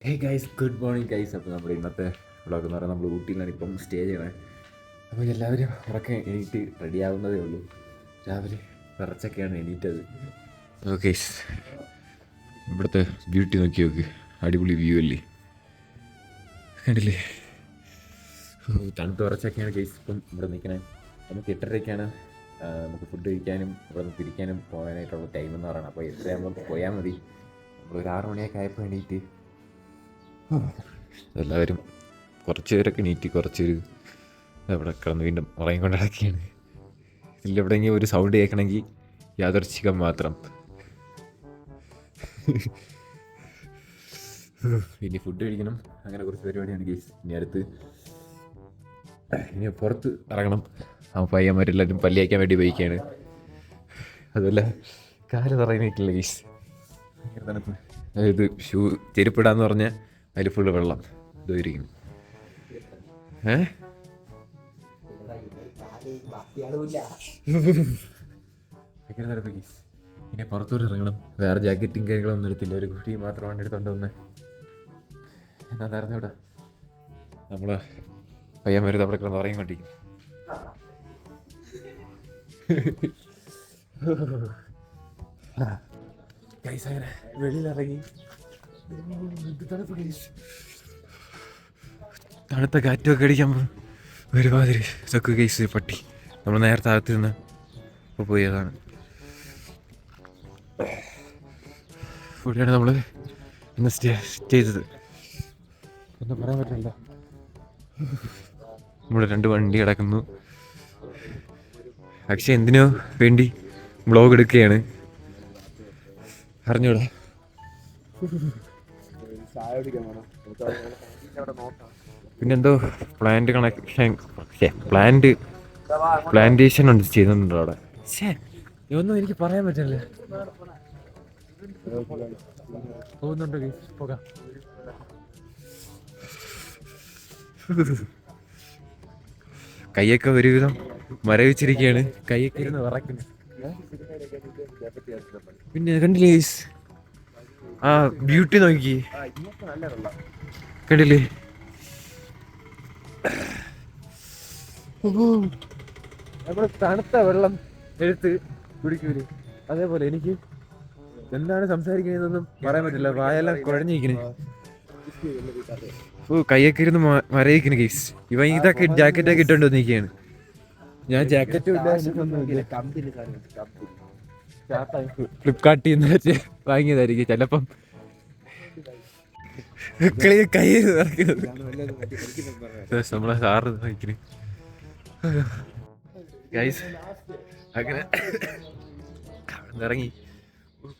Hey guys, good morning guys. അപ്പോൾ നമ്മുടെ ഇന്നത്തെ വ്ളോഗ് എന്ന് പറയുന്നത് നമ്മൾ ഊട്ടിയിലാണ് ഇപ്പം സ്റ്റേ ചെയ്യണത്. അപ്പോൾ എല്ലാവരും ഉറക്കം എണീറ്റ് റെഡിയാവുന്നതേ ഉള്ളൂ. രാവിലെ വിറച്ചൊക്കെയാണ് എണീറ്റത്. ഓക്കെ, ഇവിടുത്തെ ബ്യൂട്ടി നോക്കി നോക്ക്, അടിപൊളി വ്യൂ അല്ലേ, കണ്ടില്ലേ? തണുത്ത് വിറച്ചൊക്കെയാണ് ഗൈസ് ഇപ്പം ഇവിടെ നിൽക്കണേ. നമുക്ക് 8:30ക്കാണ് നമുക്ക് ഫുഡ് കഴിക്കാനും ഇവിടെ നിന്ന് തിരിക്കാനും പോകാനായിട്ടുള്ള ടൈം എന്ന് പറയുന്നത്. അപ്പോൾ 8:30 പോയാൽ മതി. നമ്മളൊരു 6 മണിയൊക്കെ ആയപ്പോൾ എണീറ്റ് എല്ലാവരും കുറച്ച് പേരൊക്കെ നീറ്റി, കുറച്ചൊരു അവിടെ കിടന്ന് വീണ്ടും ഉറങ്ങിക്കൊണ്ടിടക്കുകയാണ്. ഇതിലെവിടെയെങ്കിലും ഒരു സൗണ്ട് കേൾക്കണമെങ്കിൽ യാദർച്ഛികം മാത്രം. ഇനി ഫുഡ് കഴിക്കണം, അങ്ങനെ കുറച്ച് പരിപാടിയാണ് ഗൈസ്. ഇനി പുറത്ത് ഇറങ്ങണം. ആ പയ്യന്മാരെല്ലാവരും പല്ലിയാക്കാൻ വേണ്ടി പോയിക്കുകയാണ്. അതുപോലെ കാല് പറയുന്നിട്ടില്ല ഗൈസ്, തണുപ്പ്. ഇത് ചെരുപ്പിടാന്ന് പറഞ്ഞാൽ അതിൽ ഫുള്ള് വെള്ളം ഇതായിരിക്കും. ഭയങ്കര തണുപ്പ് ഗൈസ്. ഇനി പുറത്തോട്ട് ഇറങ്ങണം. വേറെ ജാക്കറ്റും കാര്യങ്ങളൊന്നും എടുത്തില്ല, ഒരു കുട്ടി മാത്രമാണ് എടുത്തോണ്ട് വന്നത്. എന്നാ നേർന്നൂടാ, നമ്മള് പയ്യന്മാർ അവിടെ കിടന്ന് ഉറങ്ങിക്കൊണ്ടിരിക്കും. ഗൈസ് അങ്ങനെ വെളിയിലിറങ്ങി. തണുത്ത കാറ്റൊക്കെ അടിക്കുമ്പോൾ ഒരുമാതിരി ഇതൊക്കെ ഗൈസ് പട്ടി. നമ്മൾ നേരത്തെ അകത്ത് നിന്ന് ഇപ്പോൾ പോയതാണ്. ഇവിടെയാണ് നമ്മൾ ഇന്ന് സ്റ്റേ ചെയ്തത്. ഒന്നും പറയാൻ പറ്റില്ല. നമ്മൾ 2 വണ്ടി കിടക്കുന്നു. പക്ഷെ എന്തിനോ വേണ്ടി വ്ളോഗ് എടുക്കുകയാണ് അറിഞ്ഞൂടാ. പിന്നെന്തോ പ്ലാന്റേഷൻ ഉണ്ട് ചെയ്യുന്നുണ്ടോ അവിടെ. ഇതൊന്നും എനിക്ക് പറയാൻ പറ്റില്ല. പോകുന്നുണ്ടോ പോകാം. കൈയൊക്കെ ഒരുവിധം മരവിച്ചിരിക്കുകയാണ്, കൈയൊക്കെ ഇരുന്ന് വിറയ്ക്കുന്നു. പിന്നെ കണ്ടില്ലേ ആ ബ്യൂട്ടി നോക്കി, കണ്ടില്ലേ? നമ്മൾ തണുത്ത വെള്ളം എടുത്ത് കുടിക്കൂലേ, അതേപോലെ എനിക്ക് എന്താണ് സംസാരിക്കുന്നതെന്നൊന്നും പറയാൻ പറ്റില്ല. വായെല്ലാം കുഴഞ്ഞിരിക്കണേ. കൈയൊക്കെ ഇരുന്ന് മരയിക്കുന്നു ഗൈസ്. ഇവൻ ഇതൊക്കെ ജാക്കറ്റൊക്കെ ഇട്ടോണ്ട് വന്നിരിക്കുകയാണ്. ഞാൻ ജാക്കറ്റ് ഫ്ലിപ്കാർട്ടിൽ നിന്ന് വെച്ച് വാങ്ങിയതായിരിക്കും ചിലപ്പം. കൈ നിറയ്ക്കുന്നത് നമ്മളെ സാറ് വാങ്ങിക്കണേ ഗൈസ്. അങ്ങനെ ഇറങ്ങി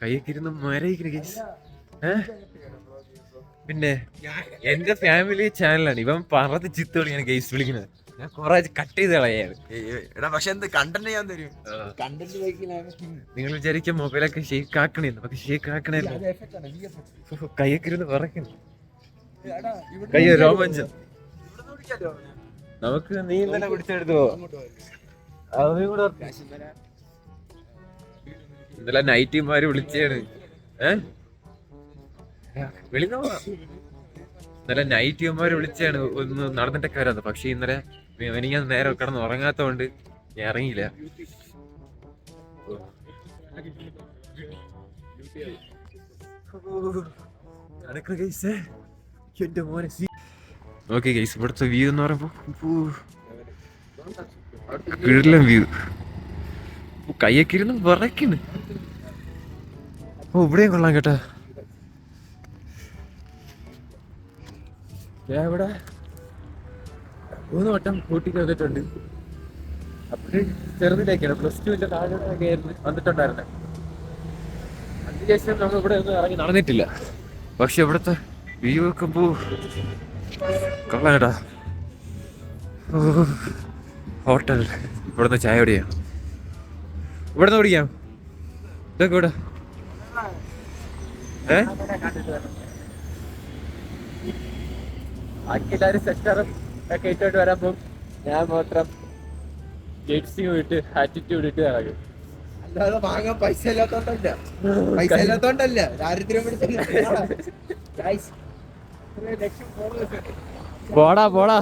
കൈയൊക്കെ ഇരുന്ന് മരയിക്കുന്നു ഗൈസ്. പിന്നെ എന്റെ ഫാമിലി ചാനലാണ്. ഇവൻ പറഞ്ഞത് ചിത്തോളിയാണ് ഗൈസ് വിളിക്കുന്നത്. ഞാൻ കുറെ കട്ട് ചെയ്ത് കളയാണ്. പക്ഷെ എന്ത് കണ്ടന്റ് ഞാൻ തരും. നിങ്ങൾ വിചാരിക്കും മൊബൈലൊക്കെ ഷേക്ക് ആക്കണേന്ന്, പക്ഷെ ഷേക്ക് ആക്കണേ. കൈയൊക്കെ ഇരുന്ന് വിറയ്ക്കുന്നു. കൈ രോമാഞ്ചം. നമുക്ക് നീ ഇന്നലെ പിടിച്ചെടുത്തു പോവാം. ഇന്നലെ നൈറ്റിമാര് വിളിച്ചാണ്. ഇന്നലെ നൈറ്റിമാര് വിളിച്ചാണ് ഒന്ന് നടന്നിട്ടൊക്കെ വരാത്. പക്ഷെ ഇന്നലെ എനിക്ക് നേരെ കിടന്ന് ഉറങ്ങാത്തോണ്ട് ഞാൻ ഇറങ്ങിയില്ല. ഓക്കെ ഗൈസ്, ഇവിടുത്തെ വ്യൂ എന്ന് പറയുമ്പോ കിടിലൻ വ്യൂ. കൈയൊക്കെ ഇരുന്ന് വിറയ്ക്കുന്നു. ഇവിടെയും കൊള്ളാം കേട്ടാ. ഞാൻ ഇവിടെ 3 വട്ടം ഊട്ടിക്ക് വന്നിട്ടുണ്ട്. അപ്പോഴും ചെറുതിലേക്കാണ്, +2 താഴോട്ടൊക്കെ ആയിരുന്നു വന്നിട്ടുണ്ടായിരുന്നത്. അതിനുശേഷം നമ്മൾ ഇവിടെ ഒന്നും ഇറങ്ങി നടന്നിട്ടില്ല. പക്ഷെ ഇവിടുത്തെ വ്യൂ വെക്കുമ്പോ കൊള്ളാം കേട്ടാ. ഹോട്ടൽ ഇവിടുന്ന് ചായ കുടിയാ. ഇവിടുന്ന് കുടിക്കാം. ഇതൊക്കെ ഇവിടെ ബാക്കി എല്ലാവരും സെക്ടറും ഒക്കെ ഇട്ടോട്ട് വരുമ്പം ഞാൻ മാത്രം ജേഴ്സിയും ഇട്ട് ആറ്റിറ്റ്യൂഡ് ഇട്ട് ഇറങ്ങും. അല്ലാതെ വാങ്ങാൻ പൈസ ഇല്ലാത്തോണ്ടല്ല, ദാരിദ്ര്യം പിടിച്ചില്ല. പോടാ പോടാ,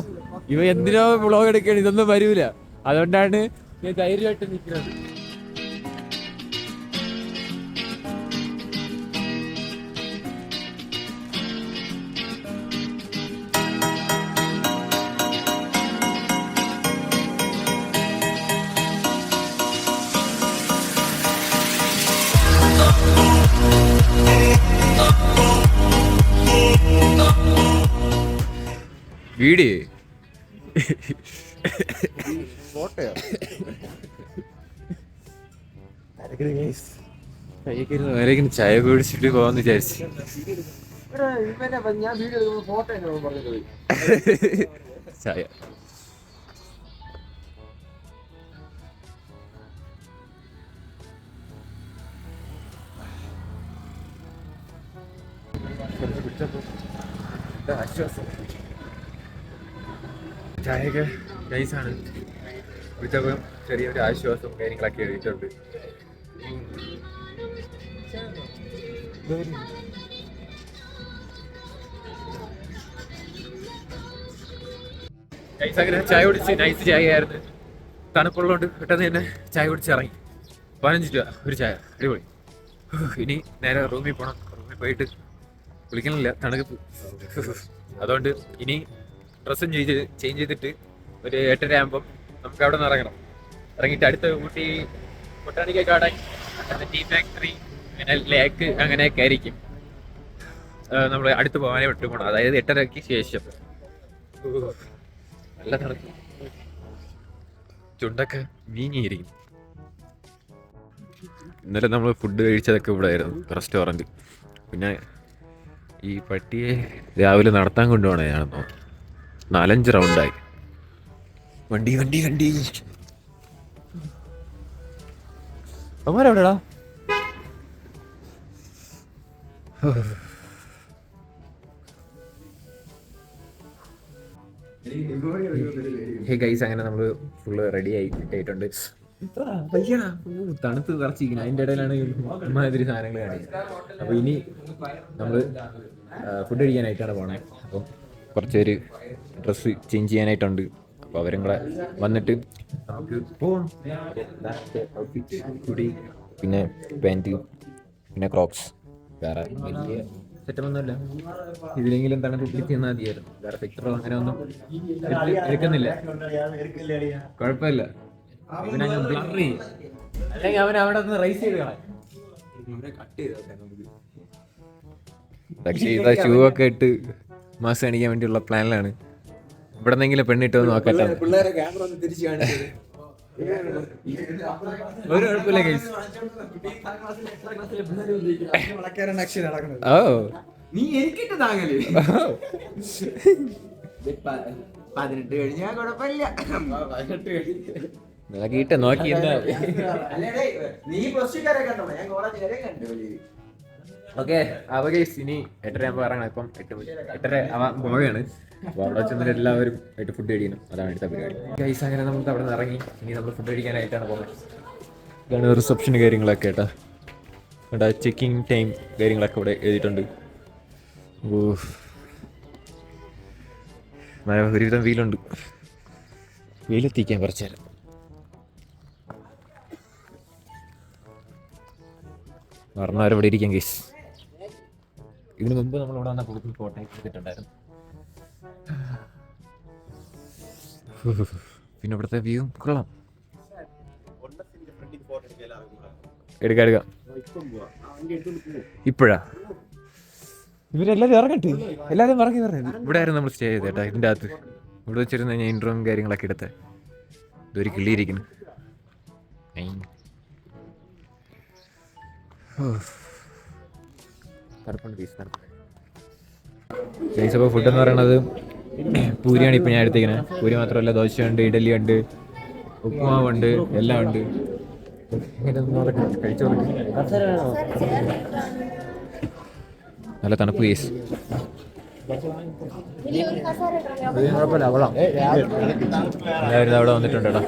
ഇവ എന്തിനോ വ്ളോഗ് എടുക്കണം, ഇതൊന്നും വരൂല. അതുകൊണ്ടാണ് ഞാൻ ധൈര്യമായിട്ട് നിൽക്കുന്നത്. വീഡിയോ കൈക്കിരുന്ന് ചായ കുടിച്ചിട്ട് പോവാന്ന് വിചാരിച്ചു. ഞാൻ വീഡിയോ ഫോട്ടോ പറഞ്ഞത് ചായ ആശ്വാസം. ചായയൊക്കെ നൈസാണ്. കുടിച്ചപ്പോൾ ചെറിയൊരു ആശ്വാസവും കാര്യങ്ങളൊക്കെ എഴുതിയിട്ടുണ്ട്. നൈസ് അങ്ങനെ ചായ കുടിച്ച് നൈസ് ചായ ആയിരുന്നു. തണുപ്പുള്ളതുകൊണ്ട് പെട്ടെന്ന് തന്നെ ചായ കുടിച്ച് ഇറങ്ങി. 15 രൂപ ഒരു ചായ, അടിപൊളി. ഇനി നേരെ റൂമിൽ പോകണം. റൂമിൽ പോയിട്ട് കുളിക്കണില്ല, തണുപ്പ്. അതുകൊണ്ട് ഇനി ഡ്രസ്സും ചേഞ്ച് ചെയ്തിട്ട് ഒരു 8:30 ആകുമ്പം നമുക്ക് അവിടെ നിന്ന് ഇറങ്ങണം. ഇറങ്ങിയിട്ട് അടുത്ത Ooty botanical garden, tea factory, അങ്ങനെ ലേക്ക്, അങ്ങനെയൊക്കെ ആയിരിക്കും നമ്മൾ അടുത്ത് പോകാനേ വിട്ടു പോകണം. അതായത് 8:30ക്ക് ശേഷം. നല്ല തണുപ്പ്, ചുണ്ടൊക്കെ വീങ്ങിയിരിക്കും. ഇന്നലെ നമ്മൾ ഫുഡ് കഴിച്ചതൊക്കെ ഇവിടെ ആയിരുന്നു, റെസ്റ്റോറൻറ്റ്. പിന്നെ ഈ പട്ടിയെ രാവിലെ നടത്താൻ കൊണ്ടുപോകണേ ഞാനെന്നോ 4-5 റൗണ്ടായി. വണ്ടി വണ്ടി വണ്ടി അവന്മാരെവിടെടാ? ഹേ ഗൈസ്, അങ്ങനെ നമ്മൾ ഫുള്ള് റെഡി ആയിട്ടുണ്ട്. തണുത്ത് വിറച്ചിരിക്കണം. അതിൻ്റെ ഇടയിലാണ് ഇമാതിരി സാധനങ്ങൾ കാണിക്കുന്നത്. അപ്പോൾ ഇനി നമ്മൾ ഫുഡ് കഴിക്കാനായിട്ടാണ് പോണേ. അപ്പം കുറച്ച് പേര് ഡ്രസ്സ് ചേഞ്ച് ചെയ്യാനായിട്ടുണ്ട്. അപ്പോൾ അവരും കൂടെ വന്നിട്ട് നമുക്ക് പോകാം. പിന്നെ പാൻറ്റ്, പിന്നെ ക്രോക്സ്. വേറെ വലിയ സെറ്റപ്പൊന്നുമില്ല. ഇതിലെങ്കിലും തണുപ്പ് പിടിച്ച് തന്നാൽ മതിയായിരുന്നു. വേറെ ഫിക്ടറോ അങ്ങനെ ഒന്നും എടുക്കുന്നില്ല. കുഴപ്പമില്ല. അല്ലെങ്കിൽ അവൻ അവിടെ നിന്ന് റൈസ് ചെയ്ത് കളയാം. പക്ഷേ ഇതാ ഷൂ ഒക്കെ ഇട്ട് മാസം അണിക്കാൻ വേണ്ടിയുള്ള പ്ലാനിലാണ്. ഇവിടെ നിന്നെങ്കിലും പെണ്ണിട്ടോ നോക്കട്ടെ. ഒരു കുഴപ്പമില്ല ഗൈസ്. ഓ നീ എനിക്കിട്ട് താങ്ങല് 18 കഴിഞ്ഞാൽ കുഴപ്പമില്ല. 18 നോക്കിയിട്ട് നോക്കി ഓക്കെ. അപ്പോൾ ഗൈസ് ഇനി 8:30 ആകുമ്പോൾ ഇറങ്ങണം. ഇപ്പം 8:30 ആവാൻ പോവുകയാണ്. അപ്പോൾ അവിടെ ചെന്നിട്ട് എല്ലാവരും ആയിട്ട് ഫുഡ് കഴിക്കണം. അതാണ് അടുത്ത പരിപാടി. ഗൈസ് അങ്ങനെ നമുക്ക് അവിടെ നിന്ന് ഇറങ്ങി ഇനി നമ്മൾ ഫുഡ് കഴിക്കാനായിട്ടാണ് പോകുന്നത്. ഇതാണ് റിസപ്ഷൻ കാര്യങ്ങളൊക്കെ കേട്ടാ. ഇവിടെ ചെക്കിങ് ടൈം കാര്യങ്ങളൊക്കെ ഇവിടെ എഴുതിയിട്ടുണ്ട്. ഓ ഒരുവിധം വെയിലുണ്ട്. വെയിലെത്തിക്കാൻ കുറച്ച് നേരം. പറഞ്ഞവരെ ഇവിടെ ഇരിക്കാം ഗൈസ്. ഇതിനു മുമ്പ് നമ്മളിവിടെ വന്ന കൂടുതൽ ഫോട്ടോ എടുത്തിട്ടുണ്ടായിരുന്നു. പിന്നെ ഇവിടുത്തെ വ്യൂ കൊള്ളാം. എടുക്കാം. ഇപ്പോഴാ ഇവരെല്ലാവരും ഇറങ്ങട്ടെ. എല്ലാവരും ഇറങ്ങി പറഞ്ഞത്. ഇവിടെ ആയിരുന്നു നമ്മൾ സ്റ്റേ ചെയ്തത് കേട്ടോ. ഇതിൻ്റെ അകത്ത് ഇവിടെ വെച്ചിരുന്ന ഞാൻ ഇൻട്രോയും കാര്യങ്ങളൊക്കെ എടുത്തത്. ഇതൊരു കിളിയിരിക്കുന്നു. അപ്പോൾ ഫുഡ് എന്ന് പറയണത് പൂരിയാണ് ഇപ്പം ഞാൻ എടുത്തേക്കുന്നത്. പൂരി മാത്രമല്ല, ദോശയുണ്ട്, ഇഡലി ഉണ്ട്, ഉപ്പുമാവുണ്ട്, എല്ലാം ഉണ്ട്. കഴിച്ചു നല്ല തണുപ്പ് കേസ്. കുഴപ്പമില്ല, അവളാം എല്ലാവരും അവിടെ വന്നിട്ടുണ്ട് കേട്ടോ.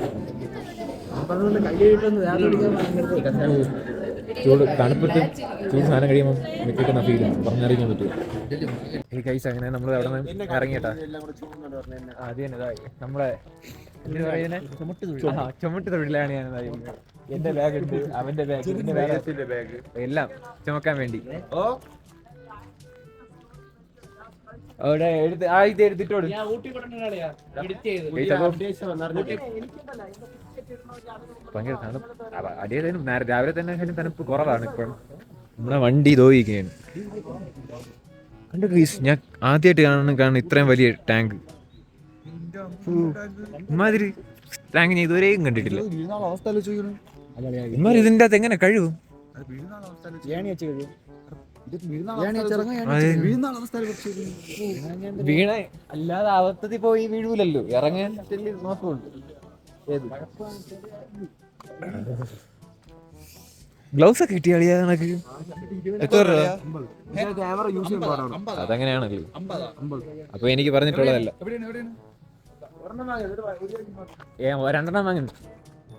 ചൂട് തണുപ്പത്ത് ചൂട് സാധനം കഴിയുമ്പോൾ കിട്ടുന്ന ഫീലും പറഞ്ഞറിയിക്കാൻ പറ്റും. ഈ കൈസ് അങ്ങനെ നമ്മൾ അവിടെ നിന്ന് ഇറങ്ങിയിട്ടാ അത് തന്നെ ഇതായി നമ്മളെ ചുമട്ട് തൊഴിലാണ് ഞാൻ എന്റെ ബാഗ് ഉണ്ട്, അവന്റെ ബാഗ്, എന്റെ ബാഗ് എല്ലാം ചുമക്കാൻ വേണ്ടി. അവിടെ എടുത്ത് ഇത് എടുത്തിട്ടോട് ഭയങ്കര തണുപ്പ്. അടിയേലും രാവിലെ തന്നെ തണുപ്പ് കുറവാണ്. ഇപ്പം നമ്മളെ വണ്ടി തോന്നിക്കുകയാണ്. കണ്ടു ഗൈസ്, ഞാൻ ആദ്യമായിട്ട് കാണുന്ന ഇത്രയും വലിയ ടാങ്ക്. ഇമാതിരി ടാങ്ക് ഞാൻ ഇതുവരെയും കണ്ടിട്ടില്ല. ഇമാതിരി ഇതിൻ്റെ അകത്ത് എങ്ങനെ കഴിവും? വീണ അല്ലാതെ അവസ്ഥത്തിൽ പോയി വീഴൂലല്ലോ, ഇറങ്ങാൻ നോക്കുള്ളൂ. ഗ്ലൗസ് ഒക്കെ കിട്ടിയ അളിയാ കണക്ക് എത്ര രൂപ? അതങ്ങനെയാണല്ലോ. അപ്പൊ എനിക്ക് പറഞ്ഞിട്ടുള്ളതല്ല. രണ്ടെണ്ണം വാങ്ങുന്നു,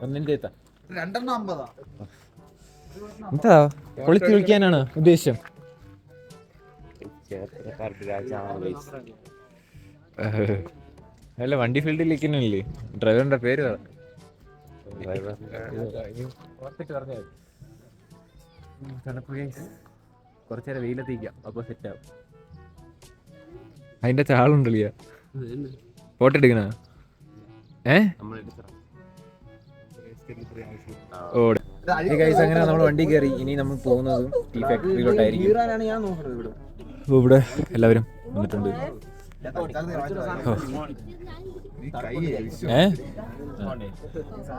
ഒന്നിന്റെ എന്താ പൊളിച്ച് വിളിക്കാനാണ് ഉദ്ദേശം? അല്ല, വണ്ടി ഫീൽഡിൽ നിൽക്കുന്നില്ലേ? ഡ്രൈവറിന്റെ പേര് കുറച്ചേരം വെയിലെത്തിക്കാം, അപ്പൊ സെറ്റ് ആവും. അതിന്റെ ചാളുണ്ടല്ലോ, ഫോട്ടോ എടുക്കണ അങ്ങനെ നമ്മൾ വണ്ടി കയറി. ഇനി നമ്മൾ പോകുന്നതും ടീ ഫാക്ടറിയിലോട്ടായിരിക്കും. ഇവിടെ എല്ലാവരും വന്നിട്ടുണ്ട്.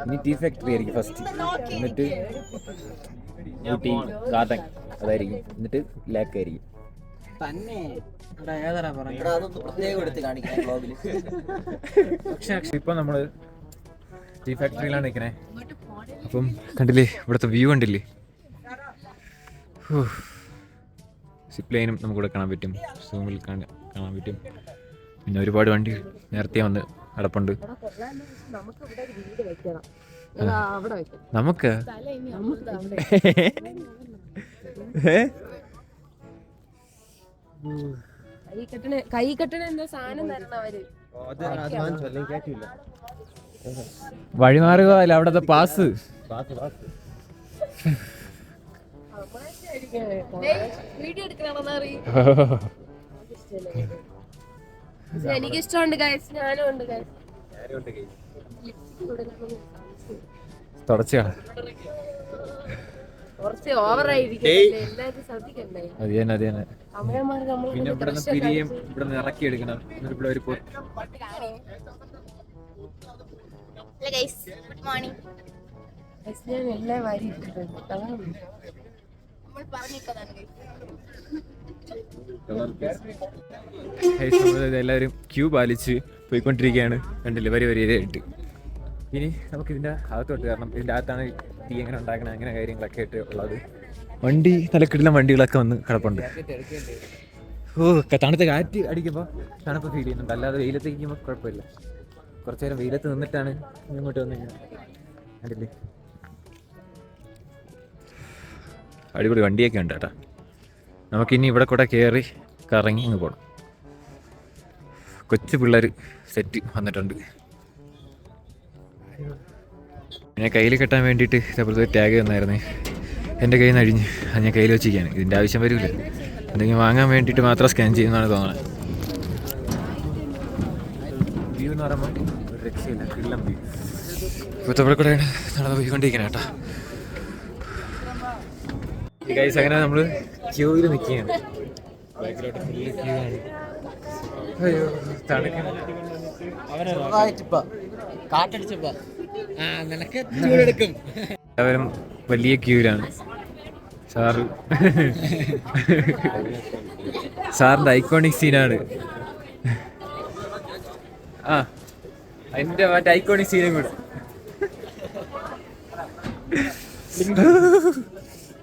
ഇനി ടീ ഫാക്ടറി ആയിരിക്കും ഫസ്റ്റ്, എന്നിട്ട് ഊട്ടി ഗാർഡൻ അതായിരിക്കും, എന്നിട്ട് ലേക്ക് ആയിരിക്കും. ഇപ്പൊ നമ്മള് ടീ ഫാക്ടറിയിലാണ് നിൽക്കണേ. അപ്പം കണ്ടില്ലേ ഇവിടുത്തെ വ്യൂ കണ്ടില്ലേ? സിപ്പ് ലൈനും നമുക്കിവിടെ കാണാൻ പറ്റും, സൂമിൽ കാണാൻ പറ്റും. പിന്നെ ഒരുപാട് വണ്ടി നേരത്തെ വന്ന് അടപ്പുണ്ട്. നമുക്ക് കൈ കെട്ടണ എന്തോ സാധനം തരണം അവര്. വഴിമാറുകയല്ല അവിടത്തെ പാസ്. വീഡിയോ എനിക്ക് ഇഷ്ടമുണ്ട് ഗൈസ്, ഞാനും ഉണ്ട് ഗൈസ്. തുടച്ചാണ് കുറച്ച് ഓവറായിരിക്കും, എല്ലാവരും ശ്രദ്ധിക്കണ്ടേ. പിന്നെ ഇവിടെ പിരിയും ഇവിടെ നിന്ന് ഇറക്കി എടുക്കണം. ഇവിടെ ഒരു എല്ലാവരും ക്യൂ പാലിച്ച് പോയിക്കൊണ്ടിരിക്കുകയാണ്. കണ്ടില്ലേ, വരി വരിയായിട്ട്. ഇനി നമുക്ക് ഇതിൻ്റെ അകത്തോട്ട് കയറണം. ഇതിൻ്റെ അകത്താണ് ടീ എങ്ങനെ ഉണ്ടാക്കണം, അങ്ങനെ കാര്യങ്ങളൊക്കെ ആയിട്ട് ഉള്ളത്. വണ്ടി തലക്കിടില വണ്ടികളൊക്കെ വന്ന് കിടപ്പുണ്ട്. തണുത്ത കാറ്റ് അടിക്കുമ്പോൾ തണുപ്പ് ഫീൽ ചെയ്യുന്നുണ്ട്, അല്ലാതെ വെയിലത്ത് ഇരിക്കുമ്പോൾ കുഴപ്പമില്ല. കുറച്ചു നേരം വെയിലത്ത് നിന്നിട്ടാണ് ഇങ്ങോട്ട് വന്നിങ്ങനെ. കണ്ടില്ലേ, അടിപൊളി വണ്ടിയൊക്കെ ഉണ്ട് കേട്ടോ. നമുക്കിനി ഇവിടെ കൂടെ കയറി കറങ്ങി ഇങ്ങ് പോകണം. കൊച്ചു പിള്ളേർ സെറ്റ് വന്നിട്ടുണ്ട്. പിന്നെ കയ്യിൽ കെട്ടാൻ വേണ്ടിയിട്ട് ഇതേപോലത്തെ ടാഗ് തന്നായിരുന്നേ, എൻ്റെ കയ്യിൽ നിന്ന് അഴിഞ്ഞ് അത് ഞാൻ കയ്യിൽ വെച്ചിരിക്കുകയാണ്. ഇതിൻ്റെ ആവശ്യം വരില്ല, എന്തെങ്കിലും വാങ്ങാൻ വേണ്ടിയിട്ട് മാത്രം സ്കാൻ ചെയ്യുന്നതാണ് തോന്നുന്നത്. വ്യൂ എന്ന് പറയുമ്പോൾ ഒരു രക്ഷയില്ല, കിള്ളം വ്യൂ. ഇപ്പോഴത്തെ ഇവിടെ കൂടെയാണ് നടന്ന് പോയിക്കൊണ്ടിരിക്കുന്നത് കേട്ടോ. ഈ ഗൈസ് അങ്ങനെ നമ്മൾ ക്യൂവിൽ നിൽക്കുകയാണ്. ബൈക്കിലോട്ട് ഫുള്ള് ക്യൂ ആണ്. അയ്യോ തണുക്കണം. എല്ലാവരും വലിയ ക്യൂവിലാണ്. സാറിന്റെ ഐക്കോണിക് സീനാണ്. അതിന്റെ മറ്റേ ഐക്കോണിക് സീനും കൂടെ.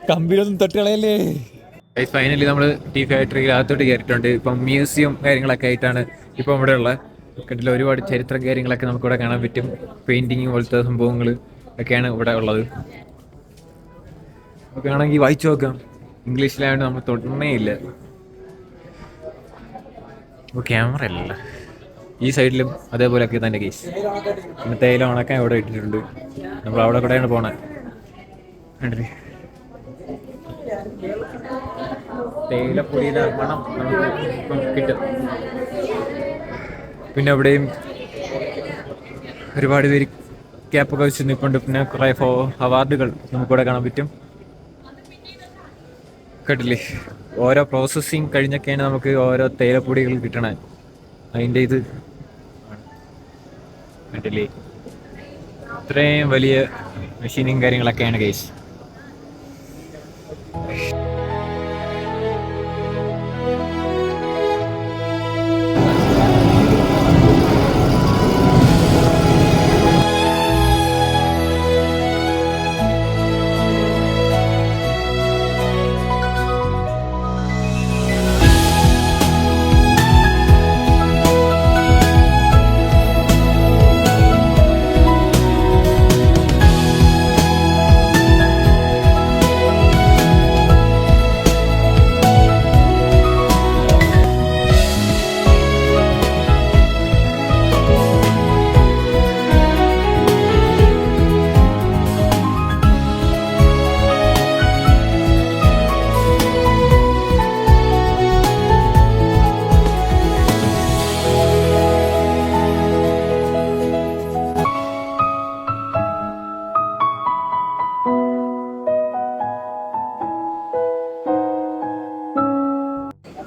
കമ്പിയിലൊന്നും തൊട്ടുകളയല്ലേ. ഫൈനലി നമ്മൾ ടീ ഫാക്ടറിയിൽ അകത്തോട്ട് കയറിയിട്ടുണ്ട്. ഇപ്പം മ്യൂസിയം കാര്യങ്ങളൊക്കെ ആയിട്ടാണ് ഇപ്പം ഇവിടെ ഉള്ളത്. കണ്ടില്ല, ഒരുപാട് ചരിത്ര കാര്യങ്ങളൊക്കെ നമുക്കിവിടെ കാണാൻ പറ്റും. പെയിന്റിങ് പോലത്തെ സംഭവങ്ങൾ ഒക്കെയാണ് ഇവിടെ ഉള്ളത്. നമുക്ക് വേണമെങ്കിൽ വായിച്ചു നോക്കാം. ഇംഗ്ലീഷിലായതുകൊണ്ട് നമ്മൾ തൊടണേ ഇല്ല. അപ്പോൾ ക്യാമറ അല്ലല്ലോ. ഈ സൈഡിലും അതേപോലെയൊക്കെ തന്നെ കേസ്. പിന്നെ തേയില ഉണക്കാൻ ഇവിടെ ഇട്ടിട്ടുണ്ട്. നമ്മൾ അവിടെ കൂടെയാണ് പോണേ. കണ്ടില്ലേ തേയിലപ്പൊടിയുടെ മണം നമുക്ക് കിട്ടും. പിന്നെ അവിടെയും ഒരുപാട് പേര് ക്യാപ്പൊക്കെ വെച്ച് നിൽപ്പുണ്ട്. പിന്നെ കുറേ അവാർഡുകൾ നമുക്കിവിടെ കാണാൻ പറ്റും. കേട്ടില്ലേ ഓരോ പ്രോസസ്സിങ് കഴിഞ്ഞൊക്കെയാണ് നമുക്ക് ഓരോ തേയിലപ്പൊടികൾ കിട്ടണേ. അതിൻ്റെ ഇത് കണ്ടില്ലേ ഇത്രയും വലിയ മെഷീനും കാര്യങ്ങളൊക്കെയാണ് കേസ്.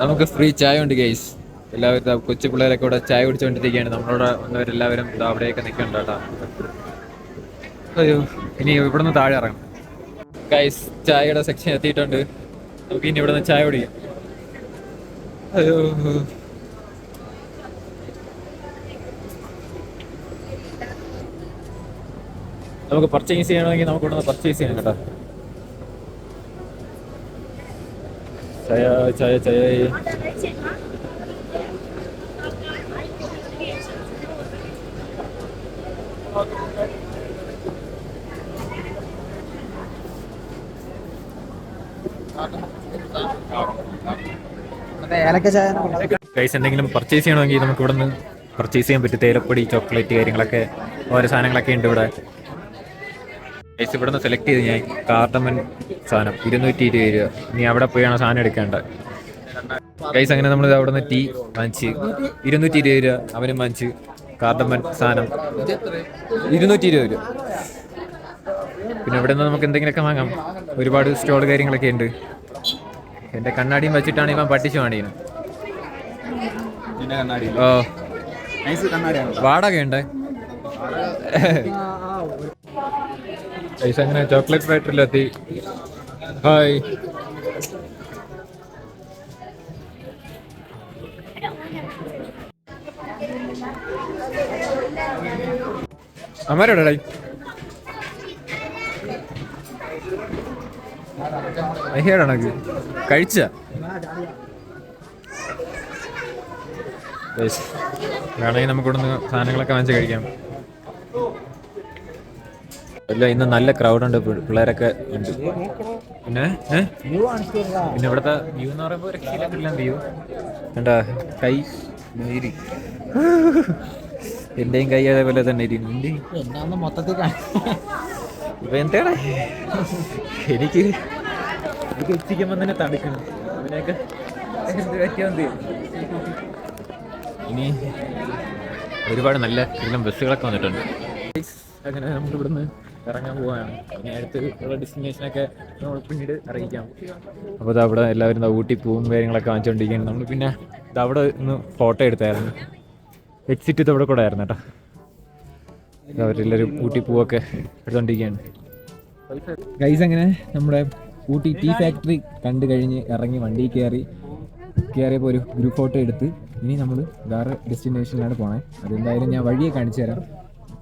നമുക്ക് ഫ്രീ ചായ ഉണ്ട് ഗൈസ്. എല്ലാവരും കൊച്ചു പിള്ളേരൊക്കെ ഇവിടെ ചായ കുടിച്ചുകൊണ്ടിരിക്കുകയാണ്. നമ്മളോട് വന്നവരെല്ലാവരും അവിടെയൊക്കെ നിൽക്കണ്ട കേട്ടോ. അയ്യോ ഇനി ഇവിടെ നിന്ന് താഴെ ഇറങ്ങാം ഗൈസ്. ചായയുടെ സെക്ഷൻ എത്തിയിട്ടുണ്ട്. നമുക്ക് ഇനി ഇവിടെ നിന്ന് ചായ കുടിക്കാം. അയ്യോ നമുക്ക് പർച്ചേസ് ചെയ്യണമെങ്കിൽ നമുക്ക് ഇവിടെ നിന്ന് പർച്ചേസ് ചെയ്യാം കേട്ടോ. ചായ ചായ ചായ ഗൈസ്. എന്തെങ്കിലും പർച്ചേസ് ചെയ്യണമെങ്കിൽ നമുക്ക് ഇവിടെ നിന്ന് പർച്ചേസ് ചെയ്യാൻ പറ്റും. തേയിലപ്പൊടി, ചോക്ലേറ്റ് കാര്യങ്ങളൊക്കെ ഓരോ സാധനങ്ങളൊക്കെ ഉണ്ട് ഇവിടെ ഗൈസ്. ഇവിടെ നിന്ന് സെലക്ട് ചെയ്ത് ഞാൻ കാർഡമൻ സാധനം 220 രൂപ. ഇനി അവിടെ പോയാണ് സാധനം എടുക്കേണ്ടത് ഗൈസ്. അങ്ങനെ നമ്മൾ അവിടെ നിന്ന് ടീ വാങ്ങിച്ച് 220 രൂപ അവനും വാങ്ങിച്ച്. കാർഡമൻ സാധനം 220 രൂപ. പിന്നെ ഇവിടെ നിന്ന് നമുക്ക് എന്തെങ്കിലുമൊക്കെ വാങ്ങാം. ഒരുപാട് സ്റ്റോൾ കാര്യങ്ങളൊക്കെ ഉണ്ട്. എൻ്റെ കണ്ണാടിയും വെച്ചിട്ടാണ് ഇവൻ പട്ടിച്ചു കാണിക്കുന്നത്. ഓ വാടക ഉണ്ടേ ഗൈസ്. അങ്ങനെ ചോക്ലേറ്റ് ഫാക്ടറിയിലെത്തി. ഹായ് അമ്മാരോടായി അയ്യാടാണത് കഴിച്ച വേണമെങ്കിൽ നമുക്ക് ഇവിടുന്ന് സാധനങ്ങളൊക്കെ വാങ്ങിച്ച് കഴിക്കാം. അല്ല ഇന്ന് നല്ല ക്രൗഡുണ്ട്. പിള്ളേരൊക്കെ ഉണ്ട്. പിന്നെ പിന്നെ ഇവിടുത്തെ വ്യൂ എന്ന് പറയുമ്പോൾ രക്ഷയില്ല വ്യൂ എന്താ കൈ നേരി. എന്റെയും കൈ അതേപോലെ തന്നെ മൊത്തത്തിൽ ഇപ്പൊ എന്താണ് എനിക്ക് എത്തിക്കുമ്പോൾ തന്നെ തടുക്കണം. അവനെയൊക്കെ എന്ത് പറ്റിയാൽ ഇനി ഒരുപാട് നല്ല ബസ്സുകളൊക്കെ വന്നിട്ടുണ്ട്. അങ്ങനെ നമ്മൾ ഇവിടുന്ന് ഇറങ്ങാൻ പോവുകയാണ്. ഇനി അടുത്തുള്ള ഡെസ്റ്റിനേഷനൊക്കെ നമ്മൾ പിന്നീട് അറിയിക്കാം. അപ്പോൾ അവിടെ എല്ലാവരും ഊട്ടി പൂവും കാര്യങ്ങളൊക്കെ വാങ്ങിച്ചുകൊണ്ടിരിക്കുകയാണ്. നമ്മൾ പിന്നെ അവിടെ നിന്ന് ഫോട്ടോ എടുത്തായിരുന്നു. എക്സിറ്റ് ഇവിടെ കൂടെ ആയിരുന്നു കേട്ടോ. അവരെല്ലാവരും ഊട്ടി പൂവൊക്കെ എടുത്തുകൊണ്ടിരിക്കുകയാണ് ഗൈസ്. അങ്ങനെ നമ്മുടെ ഊട്ടി ടീ ഫാക്ടറി കണ്ടു കഴിഞ്ഞ് ഇറങ്ങി വണ്ടി കയറിയപ്പോൾ ഒരു ഗ്രൂപ്പ് ഫോട്ടോ എടുത്ത് ഇനി നമ്മൾ വേറെ ഡെസ്റ്റിനേഷനിലാണ് പോണേ. അതെന്തായാലും ഞാൻ വഴിയെ കാണിച്ചു തരാം.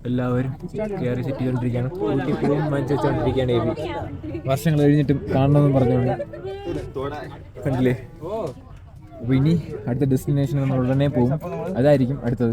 എല്ലാവരും കയറി സെറ്റ് ചെയ്തുകൊണ്ടിരിക്കുകയാണ്. ഊട്ടി പൂവും വാങ്ങിച്ച് വെച്ചുകൊണ്ടിരിക്കുകയാണ്. വർഷങ്ങൾ കഴിഞ്ഞിട്ടും കാണണമെന്ന് പറഞ്ഞുകൊണ്ട് കണ്ടില്ലേ. അപ്പോൾ ഇനി അടുത്ത ഡെസ്റ്റിനേഷൻ നമ്മൾ ഉടനെ പോകും. അതായിരിക്കും അടുത്തത്.